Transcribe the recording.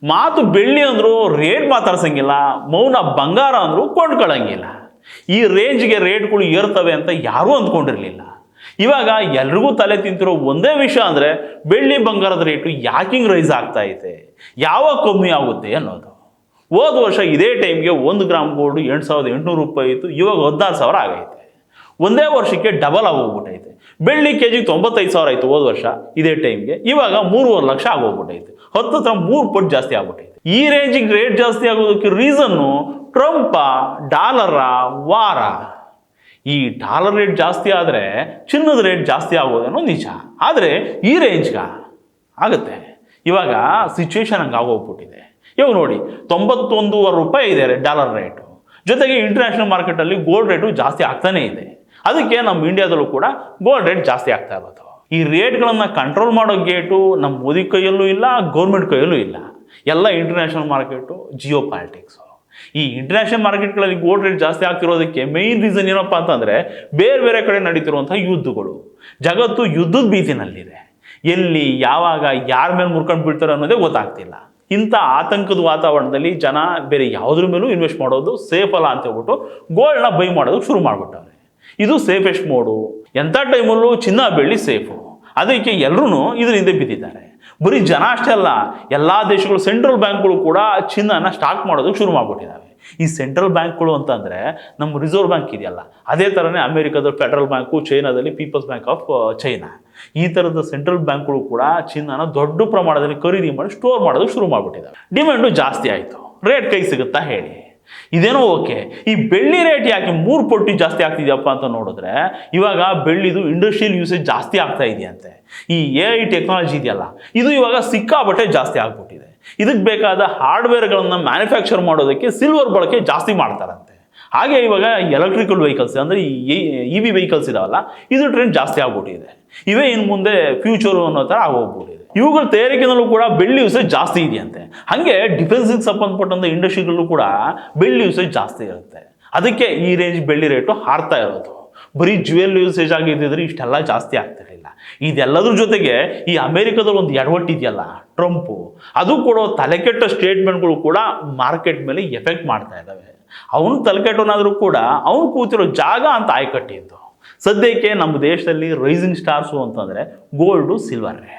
ಮಾತು ಬೆಳ್ಳಿ ಅಂದ್ರು ರೇಟ್ ಮಾತಾಡ್ಸಂಗಿಲ್ಲ, ಮೌನ ಬಂಗಾರ ಅಂದ್ರು ಕೊಂಡ್ಕೊಳ್ಳಂಗಿಲ್ಲ. ಈ ರೇಂಜ್ಗೆ ರೇಟ್ಗಳು ಏರ್ತವೆ ಅಂತ ಯಾರೂ ಅಂದ್ಕೊಂಡಿರಲಿಲ್ಲ. ಇವಾಗ ಎಲ್ರಿಗೂ ತಲೆ ತಿಂತಿರೋ ಒಂದೇ ವಿಷಯ ಅಂದರೆ ಬೆಳ್ಳಿ ಬಂಗಾರದ ರೇಟು ಯಾಕಿಂಗ್ ರೈಸ್ ಆಗ್ತಾ ಐತೆ, ಯಾವಾಗ ಕಮ್ಮಿ ಆಗುತ್ತೆ ಅನ್ನೋದು. ಹೋದ ವರ್ಷ ಇದೇ ಟೈಮ್ಗೆ 1 ಗ್ರಾಮ್ ಗೋಲ್ಡ್ 8,800 ರೂಪಾಯಿ ಇತ್ತು, ಇವಾಗ 16,000 ಆಗೈತೆ. ಒಂದೇ ವರ್ಷಕ್ಕೆ ಡಬಲ್ ಆಗೋಗ್ಬಿಟ್ಟೈತೆ. ಬೆಳ್ಳಿ ಕೆಜಿಗೆ 95,000 ಆಯಿತು ಹೋದ ವರ್ಷ ಇದೇ ಟೈಮ್ಗೆ, ಇವಾಗ 3.5 ಲಕ್ಷ ಆಗೋಗ್ಬಿಟ್ಟೈತೆ. 3 ಪಟ್ಟು ಜಾಸ್ತಿ ಆಗ್ಬಿಟ್ಟೈತೆ. ಈ ರೇಂಜಿಗೆ ರೇಟ್ ಜಾಸ್ತಿ ಆಗೋದಕ್ಕೆ ರೀಸನ್ನು ಟ್ರಂಪ, ಡಾಲರ, ವಾರ. ಈ ಡಾಲರ್ ರೇಟ್ ಜಾಸ್ತಿ ಆದರೆ ಚಿನ್ನದ ರೇಟ್ ಜಾಸ್ತಿ ಆಗೋದೇನೋ ನಿಜ, ಆದರೆ ಈ ರೇಂಜ್ಗ ಆಗುತ್ತೆ. ಇವಾಗ ಸಿಚುವೇಶನ್ ಹಂಗೆ ಆಗೋಗ್ಬಿಟ್ಟಿದೆ. ಇವಾಗ ನೋಡಿ 91.5 ರೂಪಾಯಿ ಇದೆ ಡಾಲರ್ ರೇಟು, ಜೊತೆಗೆ ಇಂಟರ್ನ್ಯಾಷನಲ್ ಮಾರ್ಕೆಟಲ್ಲಿ ಗೋಲ್ಡ್ ರೇಟು ಜಾಸ್ತಿ ಆಗ್ತಾನೇ ಇದೆ. ಅದಕ್ಕೆ ನಮ್ಮ ಇಂಡಿಯಾದಲ್ಲೂ ಕೂಡ ಗೋಲ್ಡ್ ರೇಟ್ ಜಾಸ್ತಿ ಆಗ್ತಾ ಇರೋದು. ಈ ರೇಟ್ಗಳನ್ನು ಕಂಟ್ರೋಲ್ ಮಾಡೋ ಗೇಟು ನಮ್ಮ ಮೋದಿ ಕೈಯಲ್ಲೂ ಇಲ್ಲ, ಗೌರ್ಮೆಂಟ್ ಕೈಯಲ್ಲೂ ಇಲ್ಲ. ಎಲ್ಲ ಇಂಟರ್ನ್ಯಾಷನಲ್ ಮಾರ್ಕೆಟು, ಜಿಯೋ ಪಾಲಿಟಿಕ್ಸು. ಈ ಇಂಟರ್ನ್ಯಾಷನಲ್ ಮಾರ್ಕೆಟ್ಗಳಲ್ಲಿ ಗೋಲ್ಡ್ ರೇಟ್ ಜಾಸ್ತಿ ಆಗ್ತಿರೋದಕ್ಕೆ ಮೇಯ್ನ್ ರೀಸನ್ ಏನಪ್ಪ ಅಂತಂದರೆ ಬೇರೆ ಬೇರೆ ಕಡೆ ನಡೀತಿರುವಂಥ ಯುದ್ಧಗಳು. ಜಗತ್ತು ಯುದ್ಧದ ಭೀತಿನಲ್ಲಿದೆ. ಎಲ್ಲಿ ಯಾವಾಗ ಯಾರ ಮೇಲೆ ಮುರ್ಕೊಂಡು ಬೀಳ್ತಾರೆ ಅನ್ನೋದೇ ಗೊತ್ತಾಗ್ತಿಲ್ಲ. ಇಂಥ ಆತಂಕದ ವಾತಾವರಣದಲ್ಲಿ ಜನ ಬೇರೆ ಯಾವುದ್ರ ಮೇಲೂ ಇನ್ವೆಸ್ಟ್ ಮಾಡೋದು ಸೇಫ್ ಅಲ್ಲ ಅಂತ ಹೇಳ್ಬಿಟ್ಟು ಗೋಲ್ಡ್ನ ಬೈ ಮಾಡೋದಕ್ಕೆ ಶುರು ಮಾಡಿಬಿಟ್ಟವ್ರೆ. ಇದು ಸೇಫೆಸ್ಟ್ ಮೋಡು. ಎಂಥ ಟೈಮಲ್ಲೂ ಚಿನ್ನ ಬೆಳ್ಳಿ ಸೇಫು. ಅದಕ್ಕೆ ಎಲ್ಲರೂ ಇದ್ರ ಹಿಂದೆ ಬಿದ್ದಿದ್ದಾರೆ. ಬರೀ ಜನ ಅಷ್ಟೇ ಅಲ್ಲ, ಎಲ್ಲ ದೇಶಗಳು ಸೆಂಟ್ರಲ್ ಬ್ಯಾಂಕ್ಗಳು ಕೂಡ ಚಿನ್ನನ ಸ್ಟಾಕ್ ಮಾಡೋದಕ್ಕೆ ಶುರು ಮಾಡಿಬಿಟ್ಟಿದ್ದಾವೆ. ಈ ಸೆಂಟ್ರಲ್ ಬ್ಯಾಂಕ್ಗಳು ಅಂತಂದರೆ ನಮ್ಮ ರಿಸರ್ವ್ ಬ್ಯಾಂಕ್ ಇದೆಯಲ್ಲ, ಅದೇ ಥರನೇ ಅಮೆರಿಕದ ಫೆಡರಲ್ ಬ್ಯಾಂಕು, ಚೈನಾದಲ್ಲಿ ಪೀಪಲ್ಸ್ ಬ್ಯಾಂಕ್ ಆಫ್ ಚೈನಾ. ಈ ಥರದ ಸೆಂಟ್ರಲ್ ಬ್ಯಾಂಕ್ಗಳು ಕೂಡ ಚಿನ್ನನ ದೊಡ್ಡ ಪ್ರಮಾಣದಲ್ಲಿ ಖರೀದಿ ಮಾಡಿ ಸ್ಟೋರ್ ಮಾಡೋದಕ್ಕೆ ಶುರು ಮಾಡಿಬಿಟ್ಟಿದ್ದಾವೆ. ಡಿಮ್ಯಾಂಡು ಜಾಸ್ತಿ ಆಯಿತು, ರೇಟ್ ಕೈ ಸಿಗುತ್ತಾ ಹೇಳಿ? ಇದೇನೋ ಓಕೆ. ಈ ಬೆಳ್ಳಿ ರೇಟ್ ಯಾಕೆ 3 ಪಟ್ಟು ಜಾಸ್ತಿ ಆಗ್ತಿದೆಯಪ್ಪ ಅಂತ ನೋಡಿದ್ರೆ, ಇವಾಗ ಬೆಳ್ಳಿದು ಇಂಡಸ್ಟ್ರಿಯಲ್ ಯೂಸೇಜ್ ಜಾಸ್ತಿ ಆಗ್ತಾ ಇದೆಯಂತೆ. ಈ AI ಟೆಕ್ನಾಲಜಿ ಇದೆಯಲ್ಲ, ಇದು ಇವಾಗ ಸಿಕ್ಕಾಪಟ್ಟೆ ಜಾಸ್ತಿ ಆಗ್ಬಿಟ್ಟಿದೆ. ಇದಕ್ಕೆ ಬೇಕಾದ ಹಾರ್ಡ್ವೇರ್ಗಳನ್ನು ಮ್ಯಾನುಫ್ಯಾಕ್ಚರ್ ಮಾಡೋದಕ್ಕೆ ಸಿಲ್ವರ್ ಬಳಕೆ ಜಾಸ್ತಿ ಮಾಡ್ತಾರಂತೆ. ಹಾಗೆ ಇವಾಗ ಎಲೆಕ್ಟ್ರಿಕಲ್ ವೆಹಿಕಲ್ಸ್ ಅಂದರೆ EV ವೆಹಿಕಲ್ಸ್ ಇದಾವಲ್ಲ, ಇದು ಟ್ರೆಂಡ್ ಜಾಸ್ತಿ ಆಗ್ಬಿಟ್ಟಿದೆ. ಇವೇ ಇನ್ನು ಮುಂದೆ ಫ್ಯೂಚರು ಅನ್ನೋ ಥರ ಆಗೋಗ್ಬಿಟ್ಟಿದೆ. ಇವುಗಳ ತಯಾರಿಕೆನಲ್ಲೂ ಕೂಡ ಬೆಳ್ಳಿ ಯೂಸೇಜ್ ಜಾಸ್ತಿ ಇದೆಯಂತೆ. ಹಾಗೆ ಡಿಫೆನ್ಸಿಗೆ ಸಂಬಂಧಪಟ್ಟಂಥ ಇಂಡಸ್ಟ್ರಿಗಳಲ್ಲೂ ಕೂಡ ಬೆಳ್ಳಿ ಯೂಸೇಜ್ ಜಾಸ್ತಿ ಇರುತ್ತೆ. ಅದಕ್ಕೆ ಈ ರೇಂಜ್ ಬೆಳ್ಳಿ ರೇಟು ಹಾರ್ತಾ ಇರೋದು. ಬರೀ ಜ್ಯುವೆಲ್ ಯೂಸೇಜ್ ಆಗಿದ್ದಿದ್ರೆ ಇಷ್ಟೆಲ್ಲ ಜಾಸ್ತಿ ಆಗ್ತಿರಲಿಲ್ಲ. ಇದೆಲ್ಲದ್ರ ಜೊತೆಗೆ ಈ ಅಮೆರಿಕದಲ್ಲಿ ಒಂದು ಎಡವಟ್ಟು ಇದೆಯಲ್ಲ, ಟ್ರಂಪು, ಅದು ಕೊಡೋ ತಲೆಕೆಟ್ಟ ಸ್ಟೇಟ್ಮೆಂಟ್ಗಳು ಕೂಡ ಮಾರ್ಕೆಟ್ ಮೇಲೆ ಎಫೆಕ್ಟ್ ಮಾಡ್ತಾ ಇದ್ದಾವೆ. ಅವನು ತಲೆಕೆಟ್ಟೋನಾದರೂ ಕೂಡ ಅವನು ಕೂತಿರೋ ಜಾಗ ಅಂತ ಆಯ್ಕಟ್ಟಿದ್ದು. ಸದ್ಯಕ್ಕೆ ನಮ್ಮ ದೇಶದಲ್ಲಿ ರೈಸಿಂಗ್ ಸ್ಟಾರ್ಸು ಅಂತಂದರೆ ಗೋಲ್ಡು, ಸಿಲ್ವರೇ.